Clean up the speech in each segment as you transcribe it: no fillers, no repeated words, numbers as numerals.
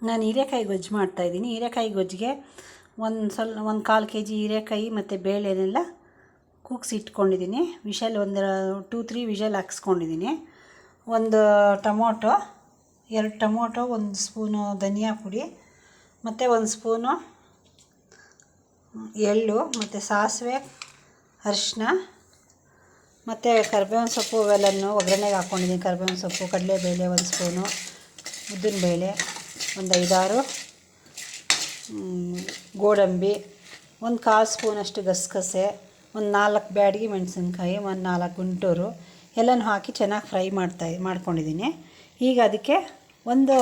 ನಾನು ಹೀರೆಕಾಯಿ ಗೊಜ್ಜು ಮಾಡ್ತಾಯಿದ್ದೀನಿ. ಹೀರೆಕಾಯಿ ಗೊಜ್ಜಿಗೆ ಒಂದು ಕಾಲು ಕೆ ಜಿ ಹೀರೆಕಾಯಿ ಮತ್ತು ಬೇಳೆನೆಲ್ಲ ಕೂಗಿಸಿ ಇಟ್ಕೊಂಡಿದ್ದೀನಿ. ಒಂದು 2-3 ವಿಷಲ್ ಹಾಕ್ಸ್ಕೊಂಡಿದ್ದೀನಿ. ಒಂದು ಟೊಮೊಟೊ, 2 ಟೊಮೊಟೊ, 1 ಸ್ಪೂನು ಧನಿಯಾ ಪುಡಿ ಮತ್ತು 1 ಸ್ಪೂನು ಎಳ್ಳು ಮತ್ತು ಸಾಸಿವೆ, ಅರಿಶಿನ ಮತ್ತು ಕರಿಬೇವಿನ ಸೊಪ್ಪು ಇವೆಲ್ಲನೂ ಒಗ್ಗರಣೆಗೆ ಹಾಕ್ಕೊಂಡಿದ್ದೀನಿ. ಕರಿಬೇವಿನ ಸೊಪ್ಪು, ಕಡಲೆಬೇಳೆ 1 ಸ್ಪೂನು, ಉದ್ದಿನಬೇಳೆ, ಒಂದು 5-6 ಗೋಡಂಬಿ, ಒಂದು 1/4 ಸ್ಪೂನಷ್ಟು ಗಸಗಸೆ, ಒಂದು 4 ಬ್ಯಾಡಗಿ ಮೆಣಸಿನ್ಕಾಯಿ, ಒಂದು 4 ಗುಂಟೂರು ಎಲ್ಲನೂ ಹಾಕಿ ಚೆನ್ನಾಗಿ ಫ್ರೈ ಮಾಡ್ಕೊಂಡಿದ್ದೀನಿ. ಈಗ ಅದಕ್ಕೆ ಒಂದು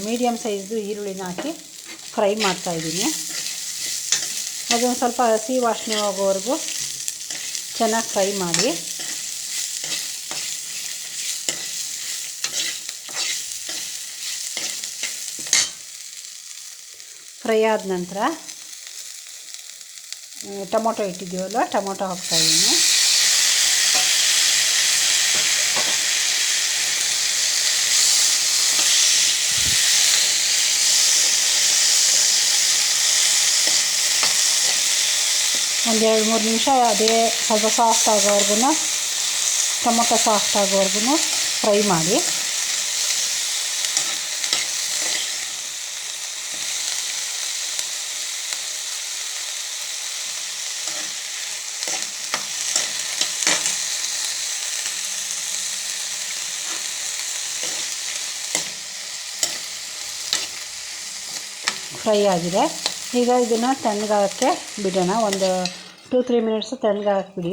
ಮೀಡಿಯಮ್ ಸೈಜ್ದು ಈರುಳ್ಳಿನ ಹಾಕಿ ಫ್ರೈ ಮಾಡ್ತಾಯಿದ್ದೀನಿ. ಅದೊಂದು ಸ್ವಲ್ಪ ಹಸಿ ವಾಸನೆ ಹೋಗೋವರೆಗೂ ಚೆನ್ನಾಗಿ ಫ್ರೈ ಮಾಡಿ. ಫ್ರೈ ಆದ ನಂತರ ಟೊಮೊಟೊ ಇಟ್ಟಿದ್ದೀವಲ್ಲ, ಟೊಮೊಟೊ ಹಾಕ್ತಾಯಿದ್ದೀನಿ. ಒಂದು 2-3 ನಿಮಿಷ ಅದೇ ಸ್ವಲ್ಪ ಸಾಫ್ಟ್ ಆಗೋವರೆಗೂ, ಟೊಮೊಟೊ ಸಾಫ್ಟ್ ಆಗೋವರೆಗೂ ಫ್ರೈ ಮಾಡಿ. ಫ್ರೈ ಆಗಿದೆ. ಈಗ ಇದನ್ನು ತಣ್ಣಗಾಗೋಕ್ಕೆ ಬಿಡೋಣ. ಒಂದು 2-3 ಮಿನಿಟ್ಸು ತಣ್ಣಗಾಕ್ಬಿಡಿ.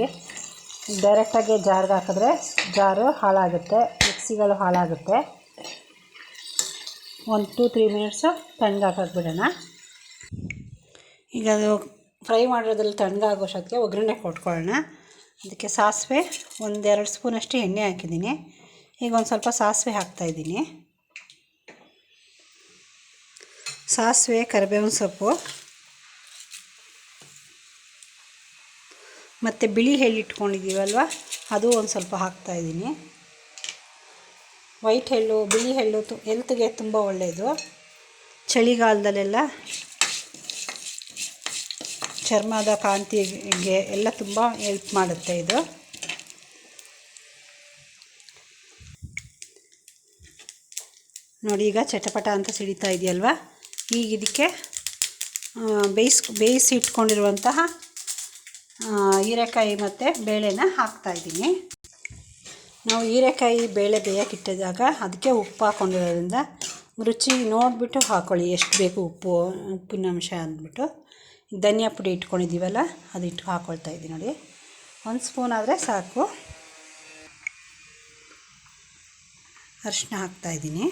ಡೈರೆಕ್ಟಾಗಿ ಜಾರ್ಗೆ ಹಾಕಿದ್ರೆ ಜಾರು ಹಾಳಾಗುತ್ತೆ, ಮಿಕ್ಸಿಗಳು ಹಾಳಾಗುತ್ತೆ. ಒಂದು 2-3 ಮಿನಿಟ್ಸು ತಣ್ಣಗಾಕಕ್ಕೆ ಬಿಡೋಣ. ಈಗ ಅದು ಫ್ರೈ ಮಾಡಿರೋದ್ರಲ್ಲಿ ತಣ್ಣಗಾಗೋಷ್ಟೊತ್ತಿಗೆ ಒಗ್ಗರಣೆ ಕೊಟ್ಕೊಳ್ಳೋಣ. ಅದಕ್ಕೆ ಸಾಸಿವೆ, 1-2 ಸ್ಪೂನಷ್ಟು ಎಣ್ಣೆ ಹಾಕಿದ್ದೀನಿ. ಈಗ ಒಂದು ಸ್ವಲ್ಪ ಸಾಸಿವೆ ಹಾಕ್ತಾಯಿದ್ದೀನಿ. ಸಾಸಿವೆ, ಕರಿಬೇವಿನ ಸೊಪ್ಪು ಮತ್ತು ಬಿಳಿ ಎಳ್ಳು ಇಟ್ಕೊಂಡಿದ್ದೀವಲ್ವ, ಅದು ಒಂದು ಸ್ವಲ್ಪ ಹಾಕ್ತಾಯಿದ್ದೀನಿ. ವೈಟ್ ಎಳ್ಳು, ಬಿಳಿ ಎಳ್ಳು ಹೆಲ್ತ್ಗೆ ತುಂಬ ಒಳ್ಳೆಯದು. ಚಳಿಗಾಲದಲ್ಲೆಲ್ಲ ಚರ್ಮದ ಕಾಂತಿಗೆ ಎಲ್ಲ ತುಂಬ ಹೆಲ್ಪ್ ಮಾಡುತ್ತೆ ಇದು. ನೋಡಿ, ಈಗ ಚಟಪಟ ಅಂತ ಸಿಡಿತಾ ಇದೆಯಲ್ವ. ಈಗ ಇದಕ್ಕೆ ಬೇಯಿಸಿ ಇಟ್ಕೊಂಡಿರುವಂತಹ ಹೀರೆಕಾಯಿ ಮತ್ತು ಬೇಳೆನ ಹಾಕ್ತಾಯಿದ್ದೀನಿ. ನಾವು ಹೀರೆಕಾಯಿ ಬೇಳೆ ಬೇಯಕ್ಕಿಟ್ಟಿದಾಗ ಅದಕ್ಕೆ ಉಪ್ಪು ಹಾಕ್ಕೊಂಡಿರೋದ್ರಿಂದ ರುಚಿ ನೋಡಿಬಿಟ್ಟು ಹಾಕ್ಕೊಳ್ಳಿ, ಎಷ್ಟು ಬೇಕು ಉಪ್ಪಿನ ಅಂಶ ಅಂದ್ಬಿಟ್ಟು. ಧನಿಯಾ ಪುಡಿ ಇಟ್ಕೊಂಡಿದ್ದೀವಲ್ಲ, ಅದು ಹಾಕ್ಕೊಳ್ತಾ ಇದ್ದೀನಿ. ನೋಡಿ, 1 ಸ್ಪೂನ್ ಆದರೆ ಸಾಕು. ಅರಿಶಿನ ಹಾಕ್ತಾಯಿದ್ದೀನಿ.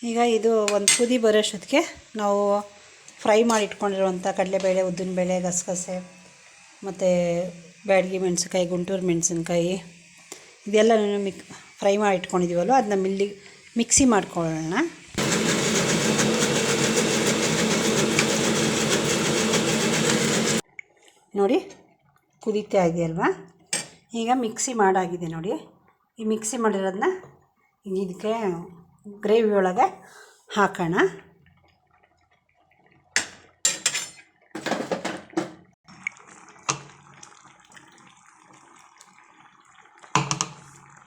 ಈಗ ಇದು ಒಂದು ಕುದಿ ಬರೋಷ್ಟೊತ್ತಿಗೆ ನಾವು ಫ್ರೈ ಮಾಡಿ ಇಟ್ಕೊಂಡಿರುವಂಥ ಕಡಲೆಬೇಳೆ, ಉದ್ದಿನಬೇಳೆ, ಗಸಗಸೆ ಮತ್ತು ಬ್ಯಾಡಗಿ ಮೆಣಸಿನ್ಕಾಯಿ, ಗುಂಟೂರು ಮೆಣಸಿನ್ಕಾಯಿ ಇದೆಲ್ಲನೂ ಫ್ರೈ ಮಾಡಿ ಇಟ್ಕೊಂಡಿದ್ದೀವಲ್ವ, ಅದನ್ನ ಮಿಕ್ಸಿ ಮಾಡ್ಕೊಳ್ಳೋಣ. ನೋಡಿ, ಕುದೀತಾ ಇದೆಯಲ್ವ. ಈಗ ಮಿಕ್ಸಿ ಮಾಡಾಗಿದೆ ನೋಡಿ. ಈ ಮಿಕ್ಸಿ ಮಾಡಿರೋದನ್ನ ಇದಕ್ಕೆ ಗ್ರೇವಿ ಒಳಗೆ ಹಾಕೋಣ.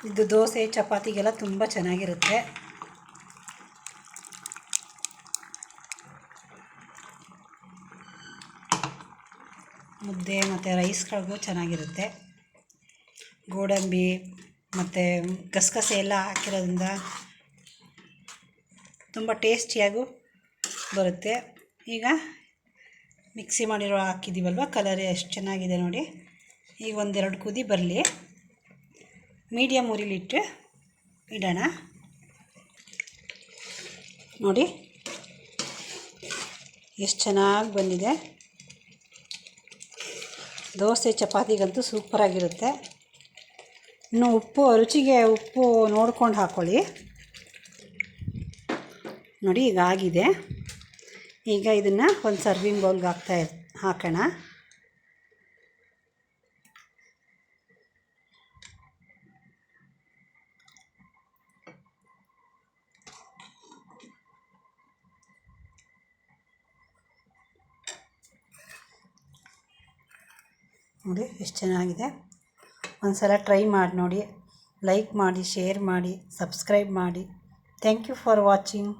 ಇದು ದೋಸೆ, ಚಪಾತಿಗೆಲ್ಲ ತುಂಬ ಚೆನ್ನಾಗಿರುತ್ತೆ. ಮುದ್ದೆ ಮತ್ತು ರೈಸ್ಗಳಿಗೂ ಚೆನ್ನಾಗಿರುತ್ತೆ. ಗೋಡಂಬಿ ಮತ್ತು ಗಸಗಸೆ ಎಲ್ಲ ಹಾಕಿರೋದ್ರಿಂದ ತುಂಬ ಟೇಸ್ಟಿಯಾಗೂ ಬರುತ್ತೆ. ಈಗ ಮಿಕ್ಸಿ ಹಾಕಿದ್ದೀವಲ್ವ, ಕಲರ್ ಎಷ್ಟು ಚೆನ್ನಾಗಿದೆ ನೋಡಿ. ಈಗ 1-2 ಕುದಿ ಬರಲಿ, ಮೀಡಿಯಮ್ ಉರಿಲಿಟ್ಟು ಇಡೋಣ. ನೋಡಿ ಎಷ್ಟು ಚೆನ್ನಾಗಿ ಬಂದಿದೆ. ದೋಸೆ ಚಪಾತಿಗಂತೂ ಸೂಪರಾಗಿರುತ್ತೆ. ಇನ್ನು ರುಚಿಗೆ ಉಪ್ಪು ನೋಡ್ಕೊಂಡು ಹಾಕ್ಕೊಳ್ಳಿ. ನೋಡಿ, ಈಗ ಆಗಿದೆ. ಈಗ ಇದನ್ನು ಒಂದು ಸರ್ವಿಂಗ್ ಬೌಲ್ಗೆ ಹಾಕೋಣ. ನೋಡಿ ಎಷ್ಟು ಚೆನ್ನಾಗಿದೆ. ಒಂದು ಸಲ ಟ್ರೈ ಮಾಡಿ ನೋಡಿ, ಲೈಕ್ ಮಾಡಿ, ಶೇರ್ ಮಾಡಿ, ಸಬ್ಸ್ಕ್ರೈಬ್ ಮಾಡಿ. Thank you for watching.